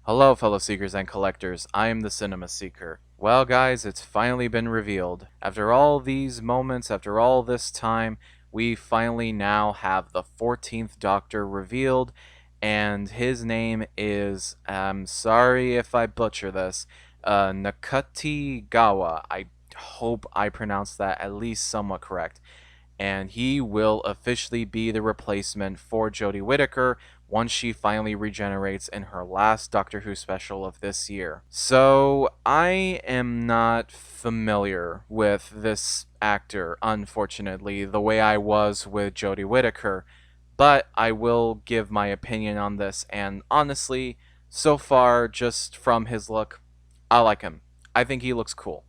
Hello, fellow seekers and collectors. I am the Cinema Seeker. Well, guys, it's finally been revealed. After all these moments, after all this time, we finally now have the 14th Doctor revealed, and his name is, I'm sorry if I butcher this, Ncuti Gatwa. I hope I pronounced that at least somewhat correct, and he will officially be the replacement for Jodie Whittaker once she finally regenerates in her last Doctor Who special of this year. So, I am not familiar with this actor, unfortunately, the way I was with Jodie Whittaker, but I will give my opinion on this, and honestly, so far, just from his look, I like him. I think he looks cool.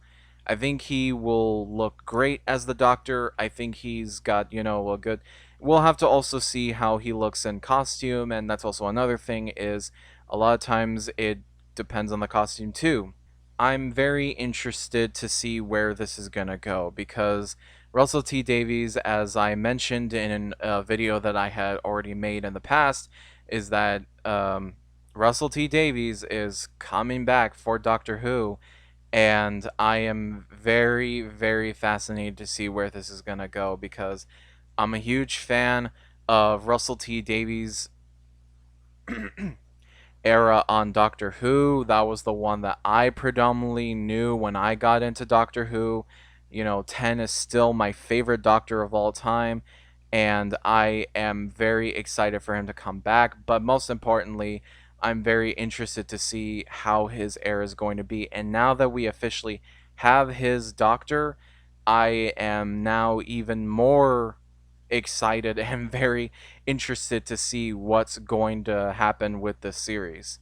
I think he will look great as the Doctor. I think he's got, a good. We'll have to also see how he looks in costume, and that's also another thing, is a lot of times it depends on the costume too. I'm very interested to see where this is gonna go because Russell T Davies, as I mentioned in a video that I had already made in the past, is that Russell T Davies is coming back for Doctor Who, and I am very, very fascinated to see where this is going to go because I'm a huge fan of Russell T Davies' era on Doctor Who. That was the one that I predominantly knew when I got into Doctor Who. 10 is still my favorite Doctor of all time, and I am very excited for him to come back. But most importantly, I'm very interested to see how his era is going to be. And now that we officially have his Doctor, I am now even more excited and very interested to see what's going to happen with this series.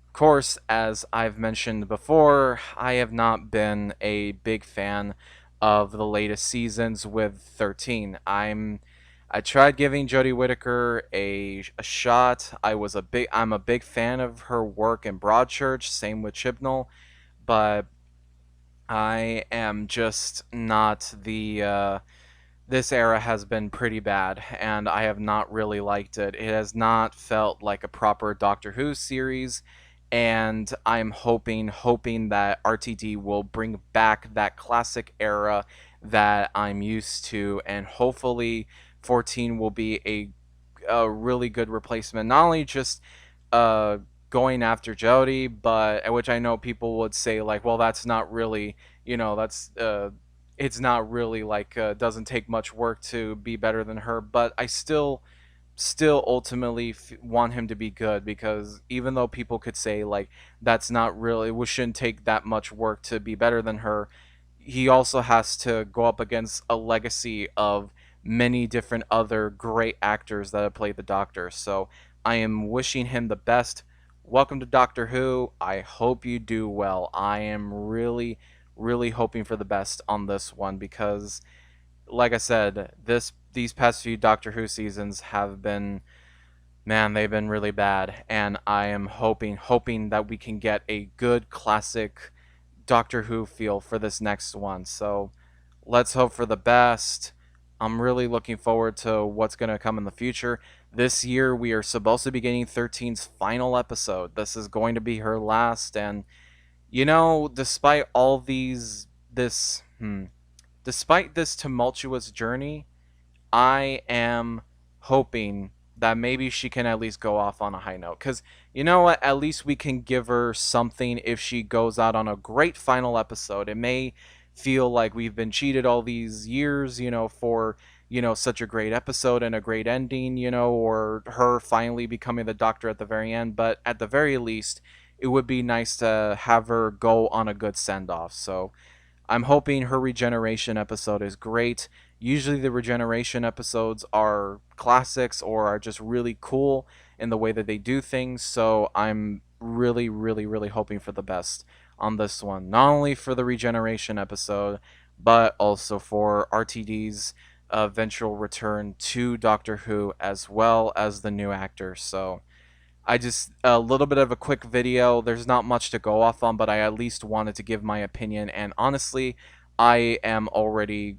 Of course, as I've mentioned before, I have not been a big fan of the latest seasons with 13. I tried giving Jodie Whittaker a shot. I'm a big fan of her work in Broadchurch, same with Chibnall, but I am just not this era has been pretty bad, and I have not really liked it. It has not felt like a proper Doctor Who series, and I'm hoping that RTD will bring back that classic era that I'm used to, and hopefully 14 will be a really good replacement. Not only just uh, going after Jodie, but which I know people would say like, well, that's not really, that's it's not really like doesn't take much work to be better than her, but I still ultimately want him to be good because even though people could say like that's not really we shouldn't take that much work to be better than her, he also has to go up against a legacy of many different other great actors that have played the Doctor. So I am wishing him the best. Welcome to Doctor Who. I hope you do well. I am really, really hoping for the best on this one because, like I said, these past few Doctor Who seasons have been, man, they've been really bad, and I am hoping that we can get a good classic Doctor Who feel for this next one. So let's hope for the best. I'm really looking forward to what's going to come in the future. This year, we are supposed to be getting 13's final episode. This is going to be her last, and despite all despite this tumultuous journey, I am hoping that maybe she can at least go off on a high note. Because you know what? At least we can give her something if she goes out on a great final episode. It may feel like we've been cheated all these years, for, such a great episode and a great ending, or her finally becoming the Doctor at the very end. But at the very least, it would be nice to have her go on a good send off. So I'm hoping her regeneration episode is great. Usually the regeneration episodes are classics or are just really cool in the way that they do things, so I'm really, really, really hoping for the best on this one. Not only for the regeneration episode, but also for RTD's eventual return to Doctor Who as well as the new actor. So I just a little bit of a quick video. There's not much to go off on, but I at least wanted to give my opinion, and honestly, I am already,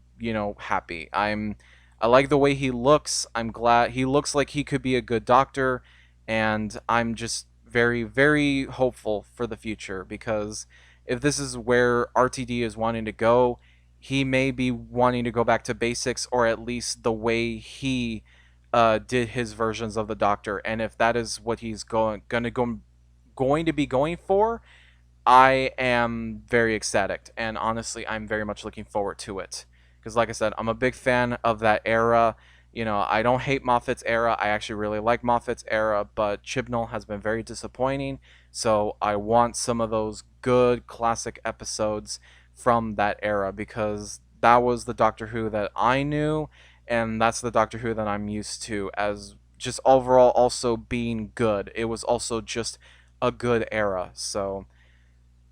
happy. I like the way he looks. I'm glad he looks like he could be a good Doctor, and I'm just very, very hopeful for the future because if this is where RTD is wanting to go, he may be wanting to go back to basics or at least the way he did his versions of the Doctor. And if that is what he's going to be going for, I am very ecstatic, and honestly, I'm very much looking forward to it. Because, like I said, I'm a big fan of that era. You know, I don't hate Moffat's era. I actually really like Moffat's era, but Chibnall has been very disappointing. So I want some of those good classic episodes from that era because that was the Doctor Who that I knew, and that's the Doctor Who that I'm used to as just overall also being good. It was also just a good era. So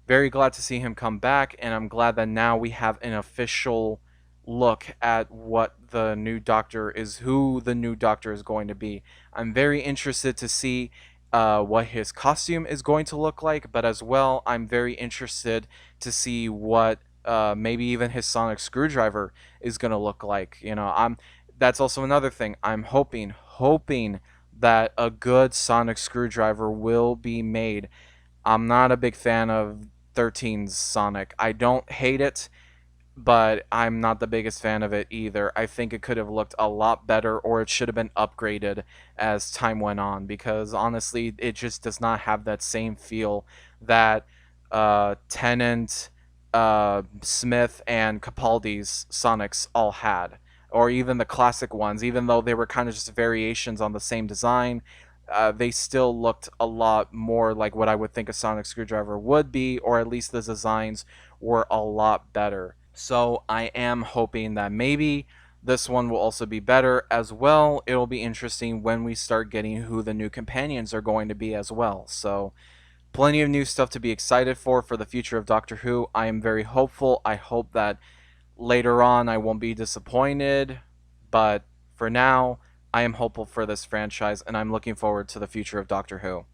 very glad to see him come back, and I'm glad that now we have an official look at what the new Doctor is, who the new Doctor is going to be. I'm very interested to see what his costume is going to look like, but as well, I'm very interested to see what maybe even his sonic screwdriver is going to look like. You know, I'm that's also another thing. I'm hoping that a good sonic screwdriver will be made. I'm not a big fan of 13's Sonic. I don't hate it, but I'm not the biggest fan of it either. I think it could have looked a lot better or it should have been upgraded as time went on because honestly, it just does not have that same feel that Tennant, Smith, and Capaldi's Sonics all had. Or even the classic ones, even though they were kind of just variations on the same design, they still looked a lot more like what I would think a sonic screwdriver would be, or at least the designs were a lot better. So I am hoping that maybe this one will also be better as well. It'll be interesting when we start getting who the new companions are going to be as well. So plenty of new stuff to be excited for the future of Doctor Who. I am very hopeful. I hope that later on I won't be disappointed, but for now I am hopeful for this franchise and I'm looking forward to the future of Doctor Who.